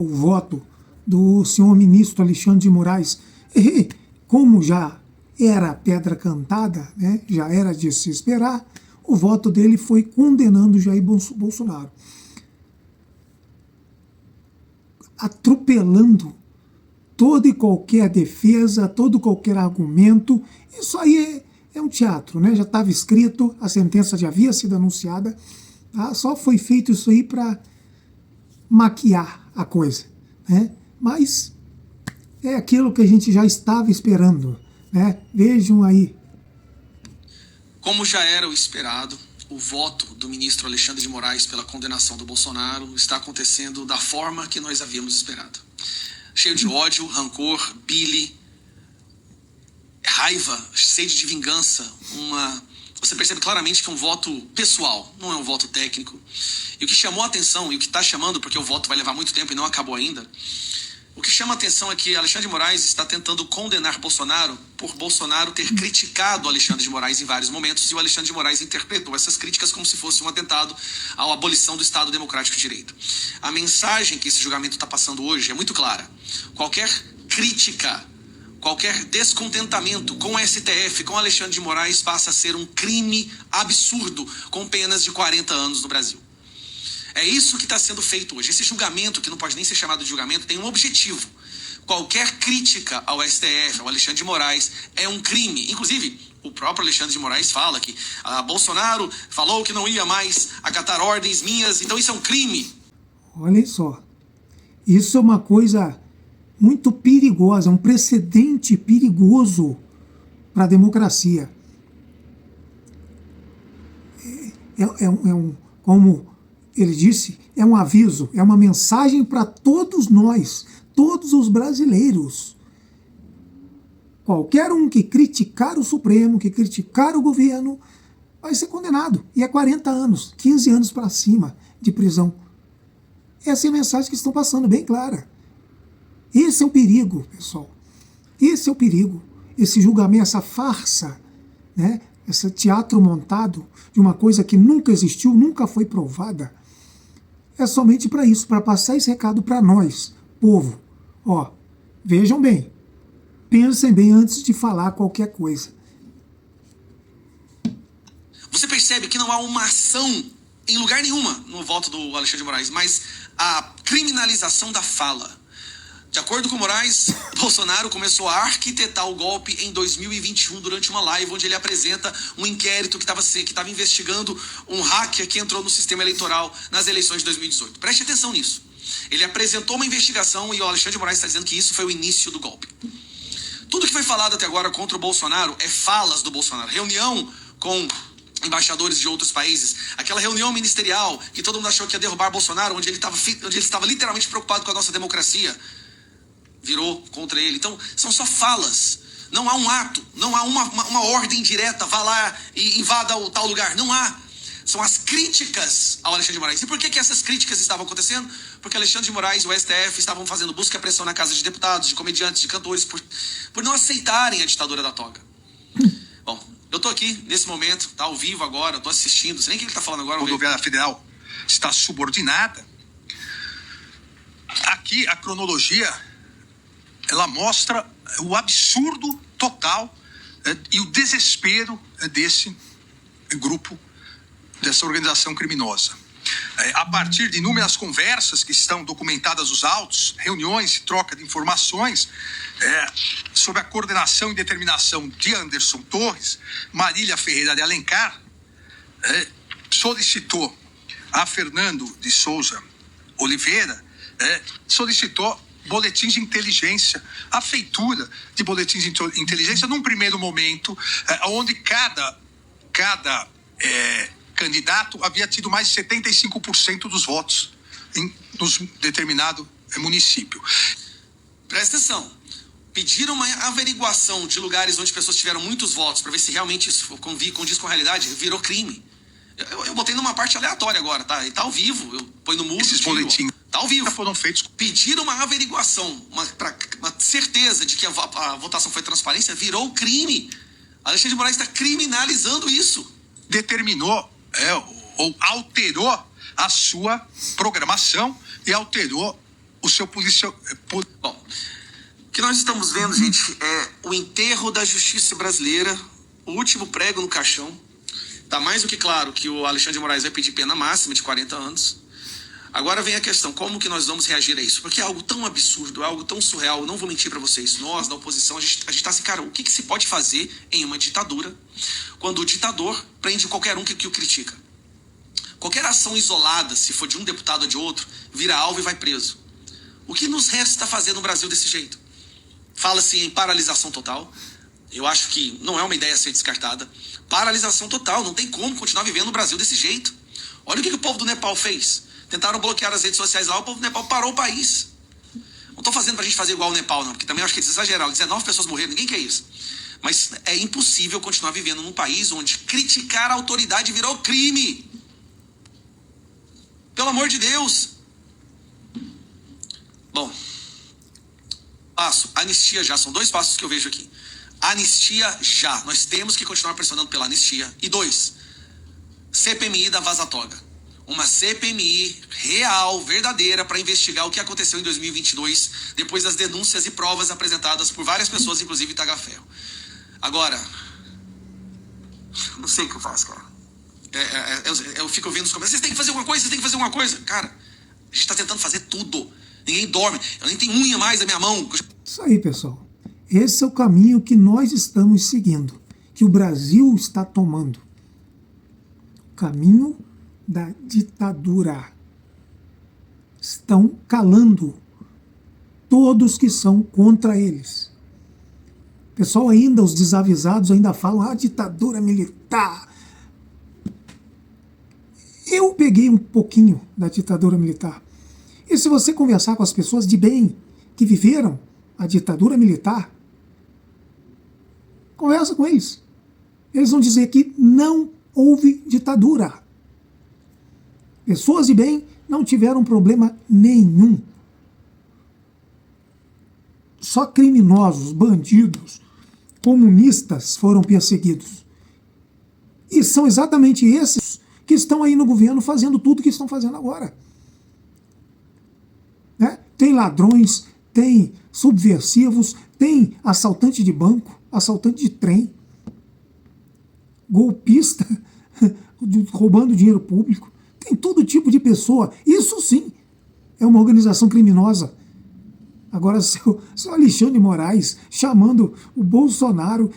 o voto do senhor ministro Alexandre de Moraes, como já era pedra cantada, né, já era de se esperar, o voto dele foi condenando Jair Bolsonaro, atropelando toda e qualquer defesa, todo e qualquer argumento. Isso aí é um teatro, né? Já estava escrito, a sentença já havia sido anunciada, tá? Só foi feito isso aí para maquiar a coisa, né? Mas é aquilo que a gente já estava esperando, né? Vejam aí. Como já era o esperado, o voto do ministro Alexandre de Moraes pela condenação do Bolsonaro está acontecendo da forma que nós havíamos esperado. Cheio de ódio, rancor, bile, raiva, sede de vingança. Você percebe claramente que é um voto pessoal, não é um voto técnico. E o que chamou a atenção, e o que está chamando, porque o voto vai levar muito tempo e não acabou ainda, o que chama a atenção é que Alexandre de Moraes está tentando condenar Bolsonaro por Bolsonaro ter criticado Alexandre de Moraes em vários momentos, e o Alexandre de Moraes interpretou essas críticas como se fosse um atentado à abolição do Estado Democrático de Direito. A mensagem que esse julgamento está passando hoje é muito clara. Qualquer crítica, qualquer descontentamento com o STF, com Alexandre de Moraes, passa a ser um crime absurdo com penas de 40 anos no Brasil. É isso que está sendo feito hoje. Esse julgamento, que não pode nem ser chamado de julgamento, tem um objetivo. Qualquer crítica ao STF, ao Alexandre de Moraes, é um crime. Inclusive, o próprio Alexandre de Moraes fala que Bolsonaro falou que não ia mais acatar ordens minhas, então isso é um crime. Olhem só, isso é uma coisa muito perigosa, um precedente perigoso para a democracia. Como ele disse, é um aviso, é uma mensagem para todos nós, todos os brasileiros. Qualquer um que criticar o Supremo, que criticar o governo, vai ser condenado. E é 40 anos, 15 anos para cima de prisão. Essa é a mensagem que estão passando, bem clara. Esse é o perigo, pessoal. Esse é o perigo. Esse julgamento, essa farsa, né? Esse teatro montado de uma coisa que nunca existiu, nunca foi provada. É somente para isso, para passar esse recado para nós, povo. Ó, vejam bem, pensem bem antes de falar qualquer coisa. Você percebe que não há uma ação em lugar nenhuma no voto do Alexandre de Moraes, mas a criminalização da fala. De acordo com Moraes, Bolsonaro começou a arquitetar o golpe em 2021 durante uma live onde ele apresenta um inquérito que estava investigando um hacker que entrou no sistema eleitoral nas eleições de 2018. Preste atenção nisso. Ele apresentou uma investigação e o Alexandre de Moraes está dizendo que isso foi o início do golpe. Tudo que foi falado até agora contra o Bolsonaro é falas do Bolsonaro. Reunião com embaixadores de outros países, aquela reunião ministerial que todo mundo achou que ia derrubar Bolsonaro, onde ele estava literalmente preocupado com a nossa democracia, virou contra ele. Então, são só falas. Não há um ato, não há uma ordem direta, vá lá e invada o tal lugar. Não há. São as críticas ao Alexandre de Moraes. E por que essas críticas estavam acontecendo? Porque Alexandre de Moraes e o STF estavam fazendo busca e pressão na Casa de Deputados, de comediantes, de cantores, por não aceitarem a ditadura da toga. Bom, eu tô aqui nesse momento, tá ao vivo agora, eu tô assistindo, não sei nem o que ele tá falando agora. A rodoviária federal está subordinada. Aqui a cronologia, ela mostra o absurdo total e o desespero desse grupo, dessa organização criminosa. A partir de inúmeras conversas que estão documentadas nos autos, reuniões e troca de informações, sob a coordenação e determinação de Anderson Torres, Marília Ferreira de Alencar solicitou a Fernando de Souza Oliveira, solicitou boletins de inteligência, a feitura de boletins de inteligência num primeiro momento, onde cada candidato havia tido mais de 75% dos votos em determinado município. Presta atenção. Pediram uma averiguação de lugares onde pessoas tiveram muitos votos para ver se realmente isso condiz com a realidade. Virou crime. Eu botei numa parte aleatória agora, tá? E tá ao vivo. Eu ponho no mudo. Esses boletins tá ao vivo. Foram feitos. Pediram uma averiguação, uma certeza de que a votação foi transparência. Virou crime. Alexandre de Moraes está criminalizando isso. Determinou ou alterou a sua programação e alterou o seu policial. Bom, o que nós estamos vendo, gente, é o enterro da justiça brasileira, o último prego no caixão. Está mais do que claro que o Alexandre de Moraes vai pedir pena máxima de 40 anos. Agora vem a questão, como que nós vamos reagir a isso? Porque é algo tão absurdo, é algo tão surreal, eu não vou mentir para vocês. Nós, da oposição, a gente tá assim, cara, o que se pode fazer em uma ditadura quando o ditador prende qualquer um que o critica? Qualquer ação isolada, se for de um deputado ou de outro, vira alvo e vai preso. O que nos resta fazer no Brasil desse jeito? Fala-se em paralisação total. Eu acho que não é uma ideia a ser descartada. Paralisação total, não tem como continuar vivendo no Brasil desse jeito. Olha o que o povo do Nepal fez. Tentaram bloquear as redes sociais lá, o povo do Nepal parou o país. Não estou fazendo pra gente fazer igual o Nepal, não, porque também acho que é exagerado. 19 pessoas morreram, ninguém quer isso. Mas é impossível continuar vivendo num país onde criticar a autoridade virou crime. Pelo amor de Deus. Bom, passo, anistia já, são 2 passos que eu vejo aqui. Anistia já, nós temos que continuar pressionando pela anistia. E 2, CPMI da Vaza Toga. Uma CPMI real, verdadeira, para investigar o que aconteceu em 2022, depois das denúncias e provas apresentadas por várias pessoas, inclusive Tagarferro. Agora, não sei o que eu faço, cara. Eu fico ouvindo os comentários, vocês têm que fazer alguma coisa, vocês têm que fazer alguma coisa. Cara, a gente está tentando fazer tudo. Ninguém dorme, eu nem tenho unha mais na minha mão. Isso aí, pessoal. Esse é o caminho que nós estamos seguindo, que o Brasil está tomando. O caminho da ditadura. Estão calando todos que são contra eles. Pessoal, ainda, os desavisados ainda falam, ditadura militar. Eu peguei um pouquinho da ditadura militar. E se você conversar com as pessoas de bem que viveram a ditadura militar, conversa com eles. Eles vão dizer que não houve ditadura. Pessoas de bem não tiveram problema nenhum. Só criminosos, bandidos, comunistas foram perseguidos. E são exatamente esses que estão aí no governo fazendo tudo o que estão fazendo agora. Né? Tem ladrões, tem subversivos, tem assaltante de banco, assaltante de trem, golpista, roubando dinheiro público. Tem todo tipo de pessoa. Isso sim é uma organização criminosa. Agora, seu Alexandre de Moraes chamando o Bolsonaro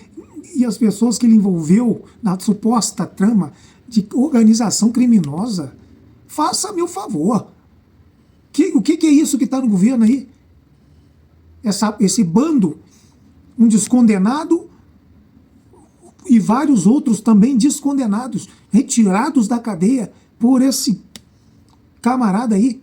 e as pessoas que ele envolveu na suposta trama de organização criminosa, faça-me o favor. O que é isso que está no governo aí? Esse bando, um descondenado e vários outros também descondenados, retirados da cadeia por esse camarada aí.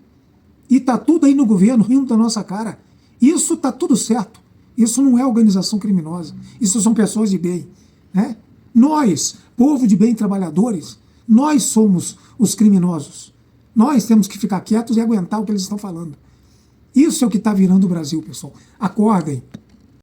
E está tudo aí no governo, rindo da nossa cara. Isso está tudo certo. Isso não é organização criminosa. Isso são pessoas de bem. Né? Nós, povo de bem, trabalhadores, nós somos os criminosos. Nós temos que ficar quietos e aguentar o que eles estão falando. Isso é o que está virando o Brasil, pessoal. Acordem.